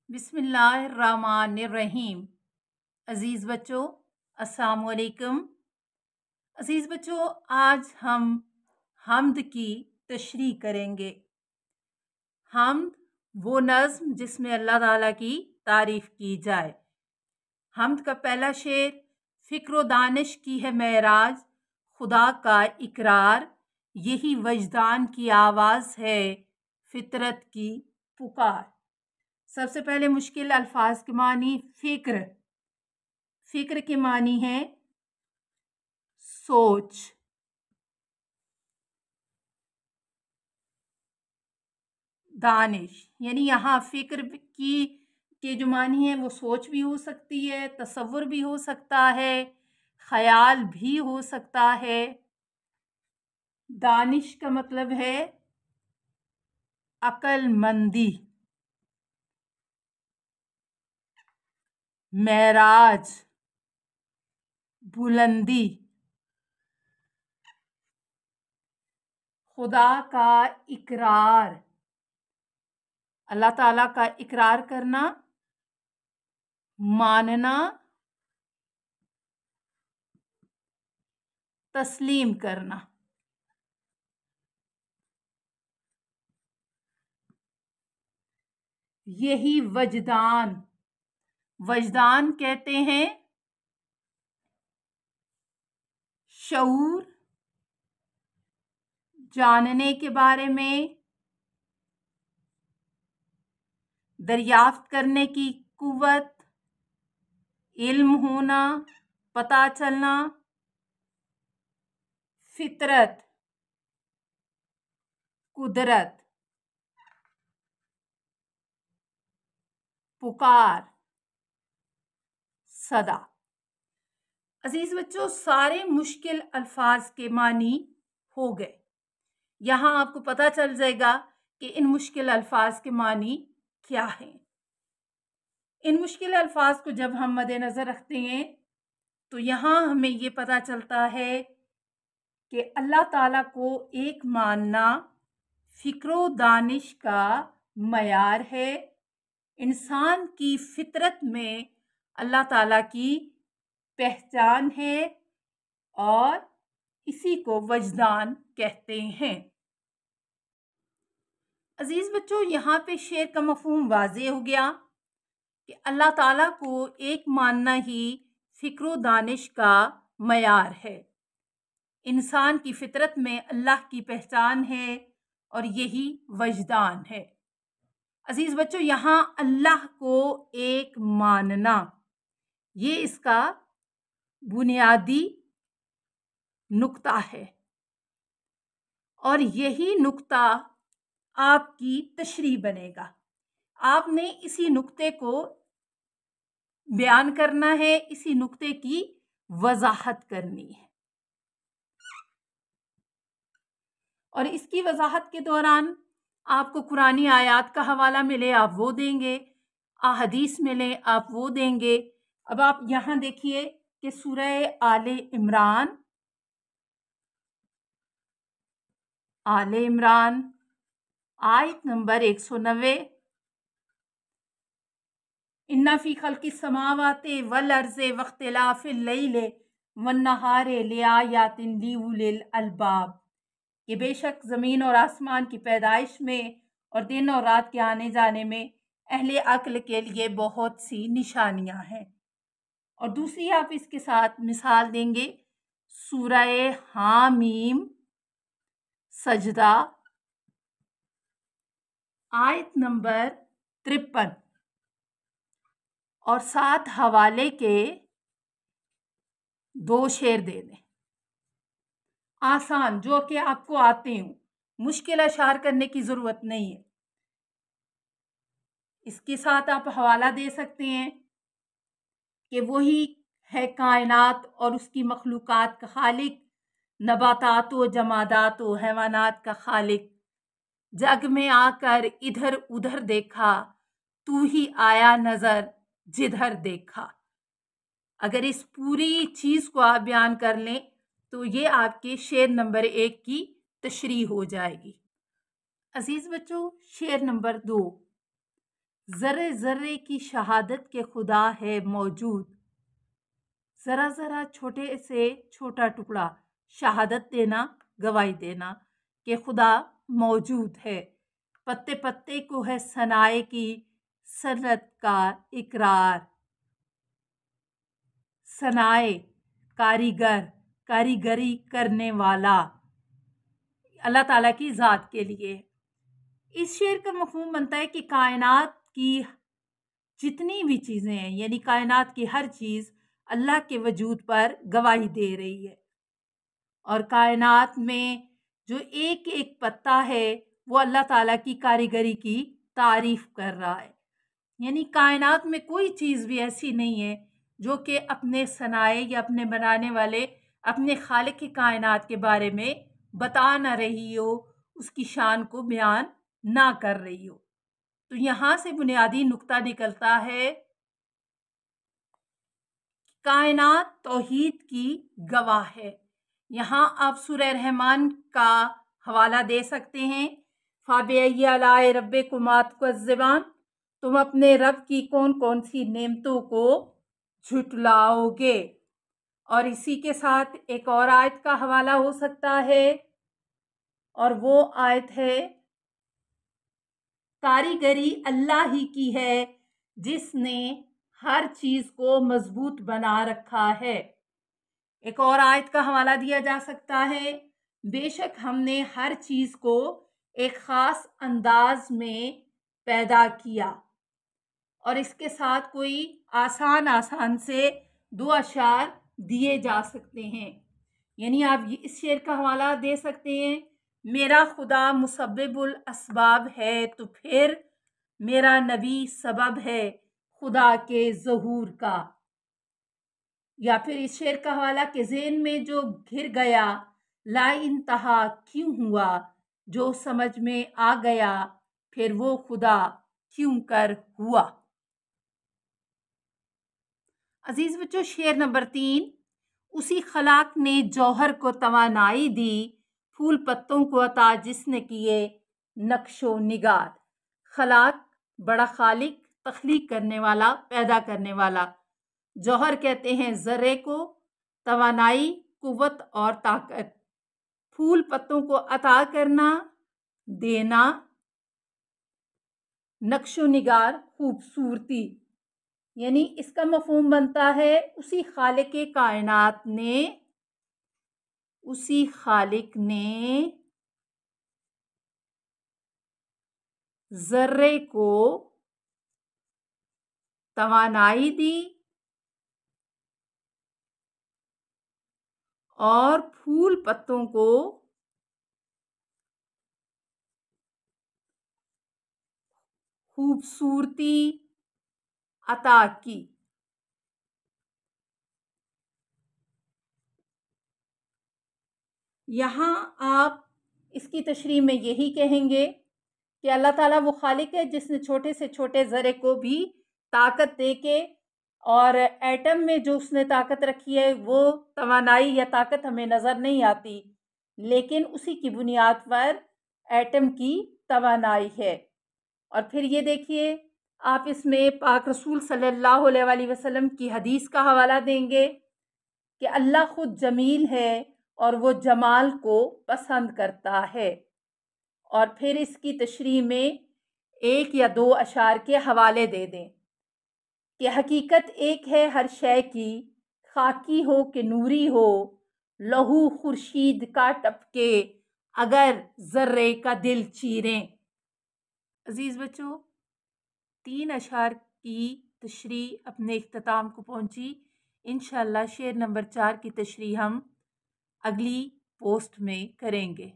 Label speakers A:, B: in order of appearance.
A: बिस्मिल्लाहिर्रहमानिर्रहीम। अज़ीज़ बच्चों, अस्सलाम वालेकुम। अज़ीज़ बच्चों, आज हम हम्द की तशरीह करेंगे। हम्द वो नज़्म जिसमें अल्लाह ताला की तारीफ़ की जाए। हम्द का पहला शेर, फ़िक्र दानिश की है मेराज, खुदा का इकरार, यही वजदान की आवाज़ है, फितरत की पुकार। सबसे पहले मुश्किल अल्फाज के मानी। फ़िक्र, फ़िक्र के मानी है सोच। दानिश यानी यहाँ फ़िक्र की के जो मानी है वो सोच भी हो सकती है, तसव्वुर भी हो सकता है, ख्याल भी हो सकता है। दानिश का मतलब है अक्लमंदी। मेराज बुलंदी। खुदा का इकरार, अल्लाह ताला का इकरार करना, मानना, तस्लीम करना। यही वजदान, वजदान कहते हैं शऊर, जानने के बारे में, दरियाफ्त करने की कुव्वत, इल्म होना, पता चलना। फितरत, कुदरत। पुकार, सदा। अजीज बच्चों, सारे मुश्किल अल्फाज के मानी हो गए। यहाँ आपको पता चल जाएगा कि इन मुश्किल अल्फाज के मानी क्या हैं। इन मुश्किल अल्फाज को जब हम मद्देनज़र रखते हैं तो यहाँ हमें ये पता चलता है कि अल्लाह ताला को एक मानना फ़िक्रो दानिश का मयार है। इंसान की फितरत में अल्लाह ताला की पहचान है और इसी को वजदान कहते हैं। अजीज बच्चों, यहाँ पे शेर का मफहूम वाज़े हो गया कि अल्लाह ताला को एक मानना ही फ़िक्रो दानिश का मयार है। इंसान की फितरत में अल्लाह की पहचान है और यही वजदान है। अजीज बच्चों, यहाँ अल्लाह को एक मानना, ये इसका बुनियादी नुक्ता है और यही नुक्ता आपकी तशरीह बनेगा। आपने इसी नुक्ते को बयान करना है, इसी नुक्ते की वजाहत करनी है और इसकी वजाहत के दौरान आपको कुरानी आयात का हवाला मिले आप वो देंगे, अहदीस मिले आप वो देंगे। अब आप यहाँ देखिए कि सूरह आले इमरान आयत नंबर 190, इन्ना फी खल्क़ि समावाति वल अर्ज़ि वख्तिलाफ़िल लैलि वन्नहारि लिआयातिन लिउलिल अलबाब, कि बेशक ज़मीन और आसमान की पैदाइश में और दिन और रात के आने जाने में अहले अक्ल के लिए बहुत सी निशानियां हैं। और दूसरी आप इसके साथ मिसाल देंगे सूरह हामीम सजदा आयत नंबर 53 और साथ हवाले के 2 शेर दे दें आसान, जो कि आपको आते हों, मुश्किल अशार करने की ज़रूरत नहीं है। इसके साथ आप हवाला दे सकते हैं कि वही है कायनात और उसकी मखलूक़ात का खालिक, नबातात व जमादात व हैवानात का खालिक। जग में आकर इधर उधर देखा, तू ही आया नज़र जिधर देखा। अगर इस पूरी चीज़ को आप बयान कर लें तो ये आपके शेर नंबर 1 की तशरीह हो जाएगी। अजीज़ बच्चों, शेर नंबर 2, ज़र्रे ज़र्रे की शहादत के खुदा है मौजूद। ज़रा ज़रा छोटे से छोटा टुकड़ा शहादत देना, गवाही देना कि खुदा मौजूद है। पत्ते पत्ते को है सनाए की सनत का इकरार। सनाए कारीगर, कारीगरी करने वाला, अल्लाह ताला की ज़ात के लिए। इस शेर का मफ़हूम बनता है कि कायनात की जितनी भी चीज़ें हैं, यानी कायनात की हर चीज़ अल्लाह के वजूद पर गवाही दे रही है। और कायनात में जो एक एक पत्ता है वो अल्लाह ताला की कारीगरी की तारीफ कर रहा है। यानी कायनात में कोई चीज़ भी ऐसी नहीं है जो कि अपने सनाए या अपने बनाने वाले अपने खालिक की कायनात के बारे में बता ना रही हो, उसकी शान को बयान ना कर रही हो। तो यहाँ से बुनियादी नुक्ता निकलता है, कायनात तौहीद की गवाह है। यहाँ आप सूरह रहमान का हवाला दे सकते हैं। फ़ाबिअय्यि आलाए रब्बिकुमा तुकज़्ज़िबान, तुम अपने रब की कौन कौन सी नेमतों को झुटलाओगे। और इसी के साथ एक और आयत का हवाला हो सकता है, और वो आयत है, कारीगरी अल्लाह ही की है जिसने हर चीज को मजबूत बना रखा है। एक और आयत का हवाला दिया जा सकता है, बेशक हमने हर चीज को एक खास अंदाज में पैदा किया। और इसके साथ कोई आसान आसान से दो अशार दिए जा सकते हैं। यानी आप इस शेर का हवाला दे सकते हैं, मेरा खुदा मुसब्बिबुल असबाब है तो फिर मेरा नबी सबब है खुदा के ज़हूर का। या फिर इस शेर का हवाला के ज़ेन में जो घिर गया, ला इंतहा क्यों हुआ, जो समझ में आ गया फिर वो खुदा क्यों कर हुआ। अजीज बच्चों, शेर नंबर 3, उसी खलाक ने जौहर को तवानाई दी, फूल पत्तों को अता जिसने किए नक्शो निगार। खलाक बड़ा खालिक, तख्लीक करने वाला, पैदा करने वाला। जौहर कहते हैं ज़र्रे को, तवानाई कुव्वत और ताकत, फूल पत्तों को अता करना, देना, नक्शो निगार खूबसूरती। यानी इसका मफहूम बनता है, उसी खालिक कायनात ने, उसी खालिक ने ज़र्रे को तवानाई दी और फूल पत्तों को खूबसूरती अता की। यहाँ आप इसकी तशरीह में यही कहेंगे कि अल्लाह ताला वो खालिक है जिसने छोटे से छोटे ज़रे को भी ताकत दे के, और एटम में जो उसने ताकत रखी है वो तवानाई या ताकत हमें नज़र नहीं आती, लेकिन उसी की बुनियाद पर एटम की तवानाई है। और फिर ये देखिए, आप इसमें पाक रसूल सल्लल्लाहु अलैहि वसल्लम की हदीस का हवाला देंगे कि अल्लाह खुद जमील है और वो जमाल को पसंद करता है। और फिर इसकी तशरीह में एक या दो अशार के हवाले दे दें कि हकीकत एक है हर शय की, खाकी हो कि नूरी हो, लहू खुर्शीद का टपके अगर ज़र्रे का दिल चीरें। अजीज़ बच्चों, 3 अशार की तशरीह अपने इख्तिताम को पहुंची। इंशाअल्लाह शेर नंबर 4 की तशरीह हम अगली पोस्ट में करेंगे।